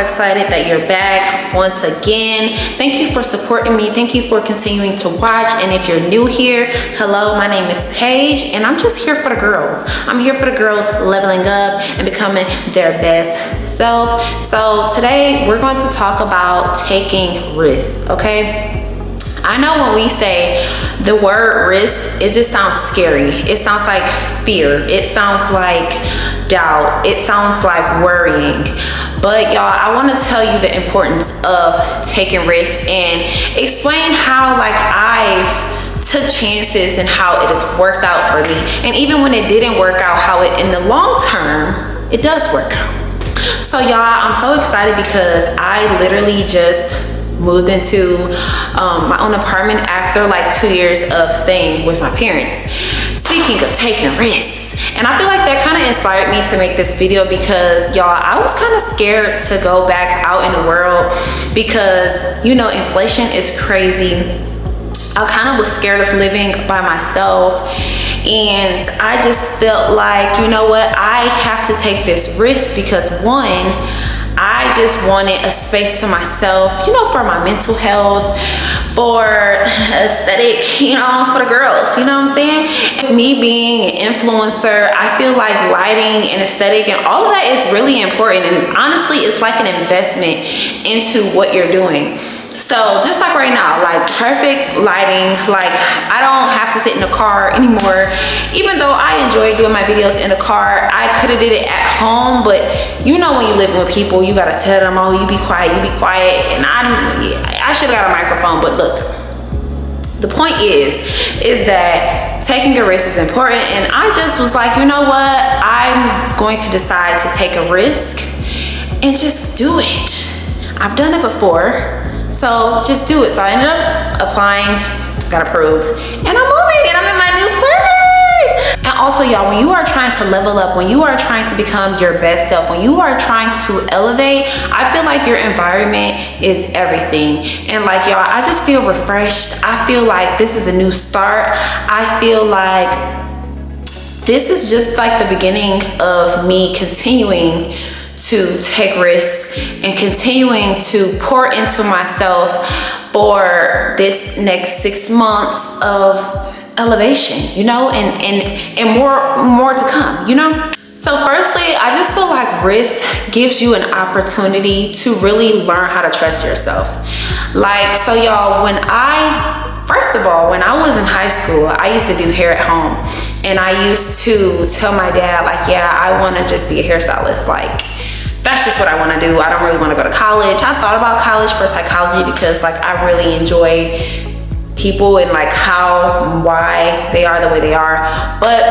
excited that you're back once again. Thank you for supporting me. Thank you for continuing to watch. And if you're new here, hello, my name is Paige, and I'm just here for the girls. I'm here for the girls leveling up and becoming their best self. So today we're going to talk about taking risks, okay? I know when we say the word risk, it just sounds scary. It sounds like fear. It sounds like doubt. It sounds like worrying. But y'all, I want to tell you the importance of taking risks and explain how I've took chances and how it has worked out for me. And even when it didn't work out, how it in the long term, it does work out. So y'all, I'm so excited because I literally just moved into my own apartment after 2 years of staying with my parents. Speaking of taking risks, and I feel like that kind of inspired me to make this video because y'all, I was kind of scared to go back out in the world because inflation is crazy. I kind of was scared of living by myself, and I just felt like, you know what, I have to take this risk because one, I just wanted a space to myself, for my mental health, for aesthetic, for the girls, you know what I'm saying? With me being an influencer, I feel like lighting and aesthetic and all of that is really important. And honestly, it's like an investment into what you're doing. So just like right now, perfect lighting, I don't have to sit in the car anymore. Even though I enjoy doing my videos in the car, I could have did it at home, but when you live with people, you gotta tell them, oh, you be quiet, and I should have got a microphone. But look, the point is that taking a risk is important, and I just was like, you know what, I'm going to decide to take a risk and just do it. I've done it before. So just do it. So I ended up applying, got approved, and I'm moving and I'm in my new place. And also y'all, when you are trying to level up, when you are trying to become your best self, when you are trying to elevate, I feel like your environment is everything. And y'all, I just feel refreshed. I feel like this is a new start. I feel like this is just the beginning of me continuing to take risks and continuing to pour into myself for this next 6 months of elevation, and more to come, So firstly, I just feel like risk gives you an opportunity to really learn how to trust yourself. So y'all, first of all, when I was in high school, I used to do hair at home, and I used to tell my dad, yeah, I want to just be a hairstylist. That's just what I want to do. I don't really want to go to college. I thought about college for psychology because I really enjoy people and why they are the way they are. But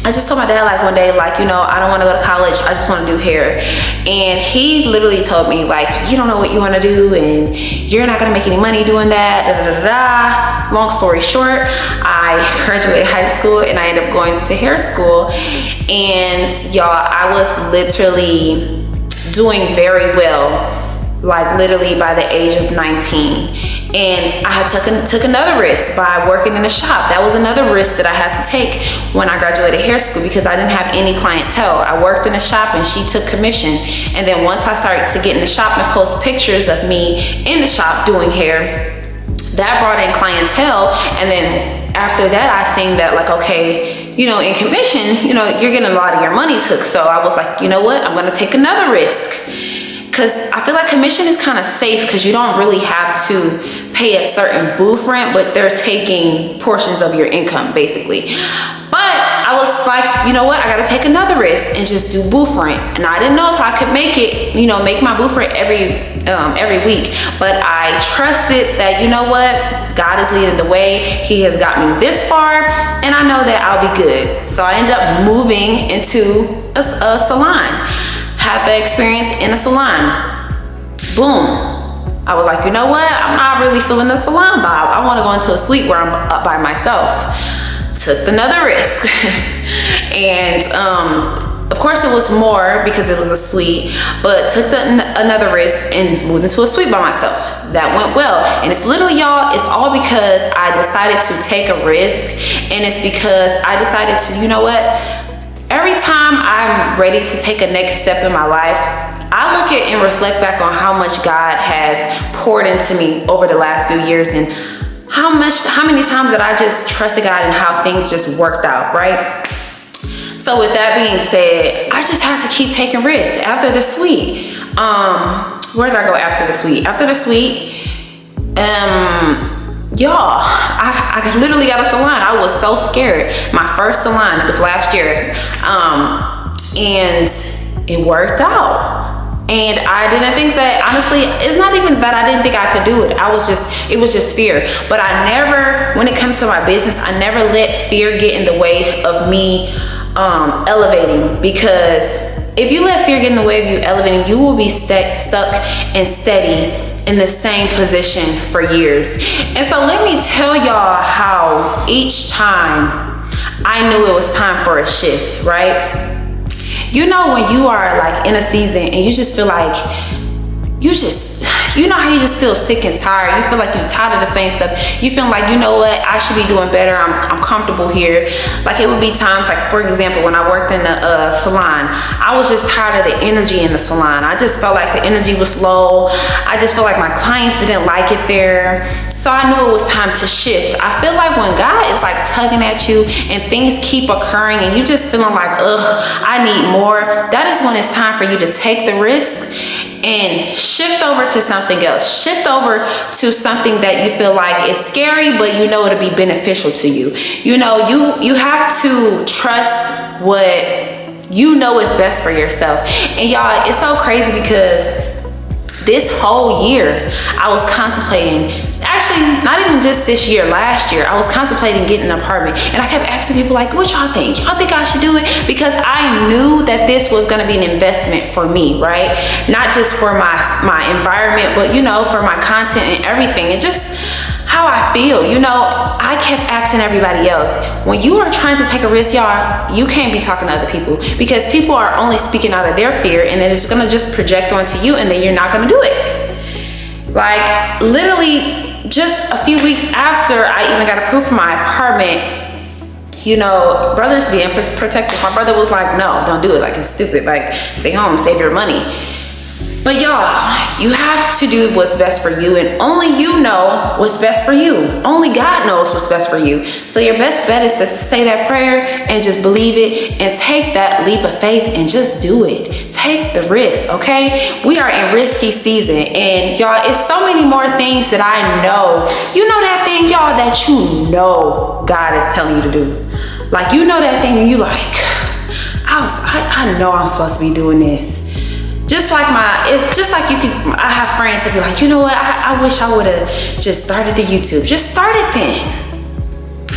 I just told my dad one day, I don't want to go to college. I just want to do hair. And he literally told me you don't know what you want to do and you're not going to make any money doing that. Da, da, da, da. Long story short, I graduated high school and I ended up going to hair school. And y'all, I was literally doing very well, literally by the age of 19. And I had took another risk by working in a shop. That was another risk that I had to take when I graduated hair school because I didn't have any clientele. I worked in a shop and she took commission. And then once I started to get in the shop and post pictures of me in the shop doing hair, that brought in clientele. And then after that, I seen that okay, in commission, you're getting a lot of your money took. So I was like, you know what, I'm gonna take another risk. Because I feel like commission is kind of safe because you don't really have to pay a certain booth rent, but they're taking portions of your income basically. But I was like, you know what, I gotta take another risk and just do booth rent. And I didn't know if I could make it, make my booth rent every week. But I trusted that, you know what, God is leading the way. He has got me this far and I know that I'll be good. So I ended up moving into a salon. Had the experience in a salon. Boom. I was like, you know what? I'm not really feeling the salon vibe. I want to go into a suite where I'm up by myself. Took another risk. And of course it was more because it was a suite, but took another risk and moved into a suite by myself. That went well. And it's literally, y'all, it's all because I decided to take a risk. And it's because I decided to, you know what? Every time I'm ready to take a next step in my life, I look at and reflect back on how much God has poured into me over the last few years, and how many times that I just trusted God and how things just worked out, right? So with that being said, I just had to keep taking risks. After the suite, where did I go after the suite? After the suite, y'all, I literally got a salon. I was so scared. My first salon, it was last year, and it worked out. And I didn't think that, honestly, it's not even that I didn't think I could do it. It was just fear. But I never, when it comes to my business, I never let fear get in the way of me elevating. Because if you let fear get in the way of you elevating, you will be stuck and steady in the same position for years. And so let me tell y'all how each time I knew it was time for a shift, right? You know, when you are like in a season and you just feel like you know how you just feel sick and tired. You feel like you're tired of the same stuff. You feel like, you know what, I should be doing better. I'm comfortable here. Like, it would be times, like, for example, when I worked in the salon, I was just tired of the energy in the salon. I just felt like the energy was low. I just felt like my clients didn't like it there. So I knew it was time to shift. I feel like when God is like tugging at you and things keep occurring and you just feeling like, I need more, that is when it's time for you to take the risk and shift over to something else. Shift over to something that you feel like is scary, but you know it'll be beneficial to you. You know, you have to trust what you know is best for yourself. And y'all, it's so crazy because this whole year I was contemplating, actually not even just this year, last year, I was contemplating getting an apartment, and I kept asking people like, what y'all think? Y'all think I should do it? Because I knew that this was gonna be an investment for me, right? Not just for my environment, but you know, for my content and everything, and just how I feel. You know, I kept asking everybody else, when you are trying to take a risk, y'all, you can't be talking to other people, because people are only speaking out of their fear, and then it's gonna just project onto you, and then you're not gonna do it. Like, literally just a few weeks after I even got approved for my apartment, you know, brothers being protective, my brother was like, no, don't do it. Like, it's stupid. Like, stay home, save your money. But y'all, you have to do what's best for you, and only you know what's best for you. Only God knows what's best for you. So your best bet is to say that prayer and just believe it and take that leap of faith and just do it. Take the risk, okay? We are in risky season, and y'all, it's so many more things that I know. You know that thing, y'all, that you know God is telling you to do. Like, you know that thing and you like, I know I'm supposed to be doing this. Just like it's just like I have friends that be like, you know what, I wish I would have just started the YouTube. Just start it then.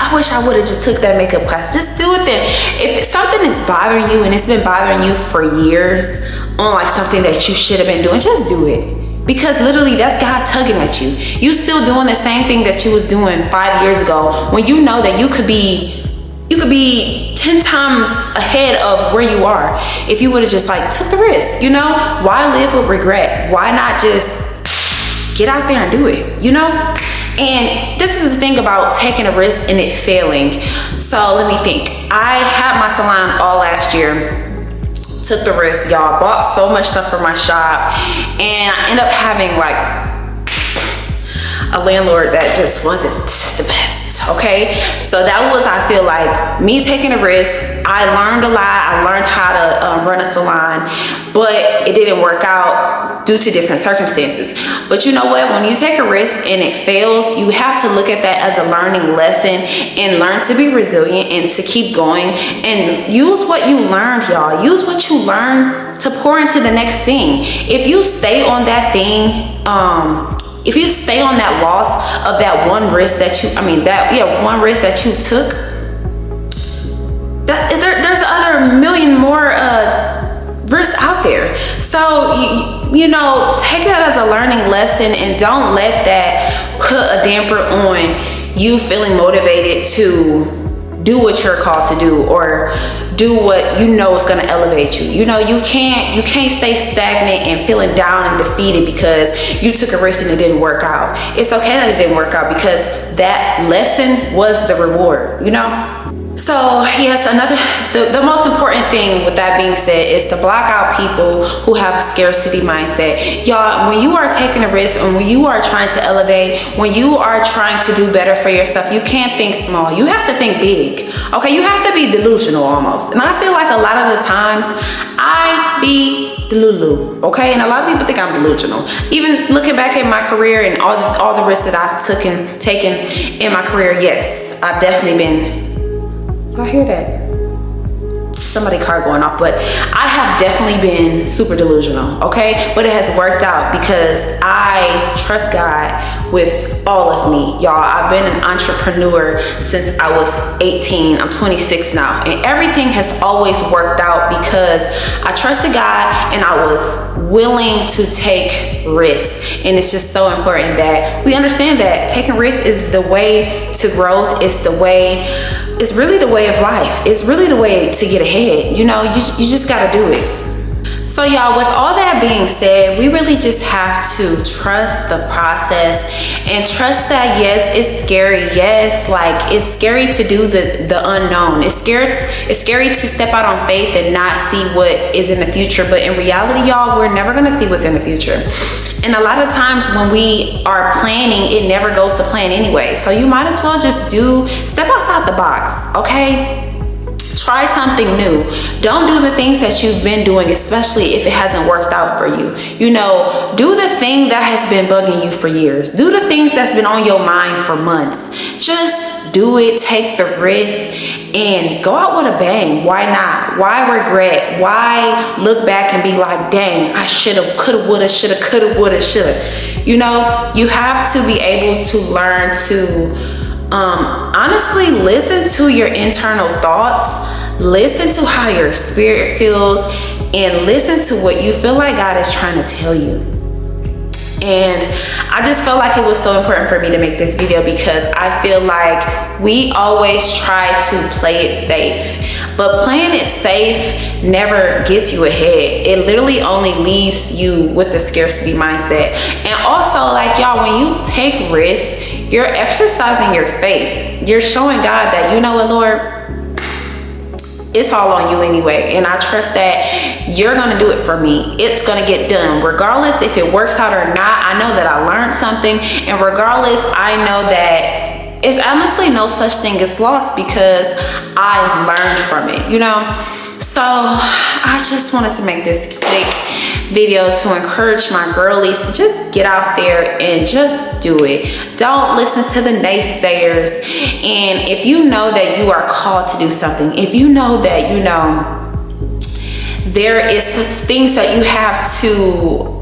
I wish I would have just took that makeup class. Just do it then. If something is bothering you and it's been bothering you for years on like something that you should have been doing, just do it. Because literally that's God tugging at you. You still doing the same thing that you was doing 5 years ago, when you know that you could be 10 times ahead of where you are if you would have just like took the risk. You know, why live with regret? Why not just get out there and do it, you know? And this is the thing about taking a risk and it failing. So let me think. I had my salon all last year. Took the risk, y'all. Bought so much stuff for my shop, and I ended up having like a landlord that just wasn't the best. Okay, so that was, I feel like, me taking a risk. I learned a lot. I learned how to run a salon, but it didn't work out due to different circumstances. But you know what? When you take a risk and it fails, you have to look at that as a learning lesson and learn to be resilient and to keep going and use what you learned, y'all. Use what you learned to pour into the next thing. If you stay on that thing, if you stay on that loss of that one risk that one risk that you took, there's other million more risks out there. So you know, take that as a learning lesson, and don't let that put a damper on you feeling motivated to do what you're called to do, or do what you know is going to elevate you. You know, you can't stay stagnant and feeling down and defeated because you took a risk and it didn't work out. It's okay that it didn't work out, because that lesson was the reward, you know? So yes, the most important thing with that being said is to block out people who have scarcity mindset. Y'all, when you are taking a risk and when you are trying to elevate, when you are trying to do better for yourself, you can't think small. You have to think big. Okay, you have to be delusional almost. And I feel like a lot of the times I be delulu, okay? And a lot of people think I'm delusional. Even looking back at my career and all the risks that I've taken in my career, yes, I've definitely been. Y'all hear that? Somebody car going off, but I have definitely been super delusional, okay? But it has worked out because I trust God with all of me. Y'all, I've been an entrepreneur since I was 18. I'm 26 now, and everything has always worked out because I trusted God and I was willing to take risks. And it's just so important that we understand that taking risks is the way to growth. It's really the way of life. It's really the way to get ahead. You know, you just gotta do it. So y'all, with all that being said, we really just have to trust the process and trust that yes, it's scary. Yes, like it's scary to do the unknown. It's scary to step out on faith and not see what is in the future. But in reality, y'all, we're never gonna see what's in the future. And a lot of times when we are planning, it never goes to plan anyway. So you might as well just step outside the box, okay? Try something new. Don't do the things that you've been doing, especially if it hasn't worked out for you. You know, do the thing that has been bugging you for years. Do the things that's been on your mind for months. Just do it, take the risk, and go out with a bang. Why not? Why regret? Why look back and be like, dang, I shoulda, coulda, woulda, shoulda, coulda, woulda, shoulda. You know, you have to be able to learn to honestly listen to your internal thoughts, listen to how your spirit feels, and listen to what you feel like God is trying to tell you. And I just felt like it was so important for me to make this video because I feel like we always try to play it safe, but playing it safe never gets you ahead. It literally only leaves you with the scarcity mindset. And also, like, y'all, when you take risks, you're exercising your faith. You're showing God that, you know what, Lord, it's all on you anyway, and I trust that you're gonna do it for me. It's gonna get done regardless if it works out or not. I know that I learned something, and regardless, I know that it's honestly no such thing as loss because I learned from it, you know. So I just wanted to make this quick video to encourage my girlies to just get out there and just do it. Don't listen to the naysayers. And if you know that you are called to do something, if you know that, you know, there is things that you have to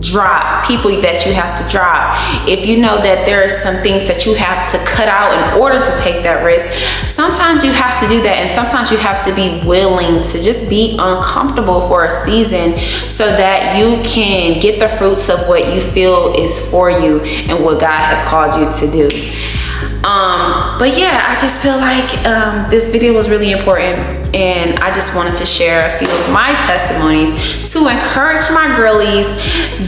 drop, people that you have to drop, if you know that there are some things that you have to cut out in order to take that risk, sometimes you have to do that, and sometimes you have to be willing to just be uncomfortable for a season so that you can get the fruits of what you feel is for you and what God has called you to do. But yeah, I just feel like this video was really important, and I just wanted to share a few of my testimonies to encourage my girlies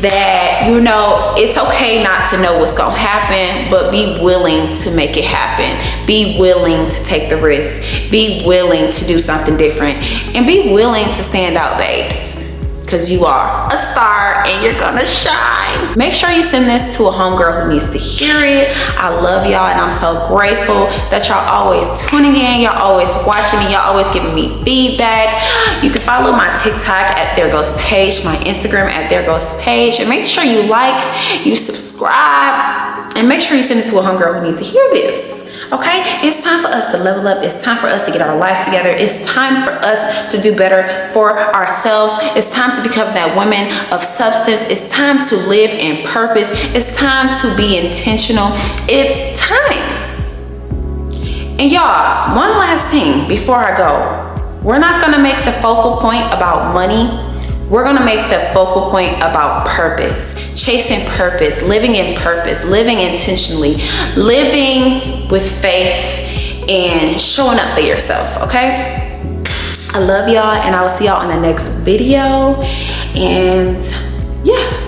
that, you know, it's okay not to know what's gonna happen, but be willing to make it happen. Be willing to take the risk. Be willing to do something different, and be willing to stand out, babes. Because you are a star and you're gonna shine. Make sure you send this to a homegirl who needs to hear it. I love y'all, and I'm so grateful that y'all always tuning in. Y'all always watching me. Y'all always giving me feedback. You can follow my TikTok at There Goes Paige, my Instagram at There Goes Paige, and make sure you like, you subscribe, and make sure you send it to a homegirl who needs to hear this. Okay, it's time for us to level up. It's time for us to get our life together. It's time for us to do better for ourselves. It's time to become that woman of substance. It's time to live in purpose. It's time to be intentional. It's time. And y'all, one last thing before I go. We're not gonna make the focal point about money. We're gonna make the focal point about purpose, chasing purpose, living in purpose, living intentionally, living with faith, and showing up for yourself, okay? I love y'all, and I will see y'all in the next video. And yeah.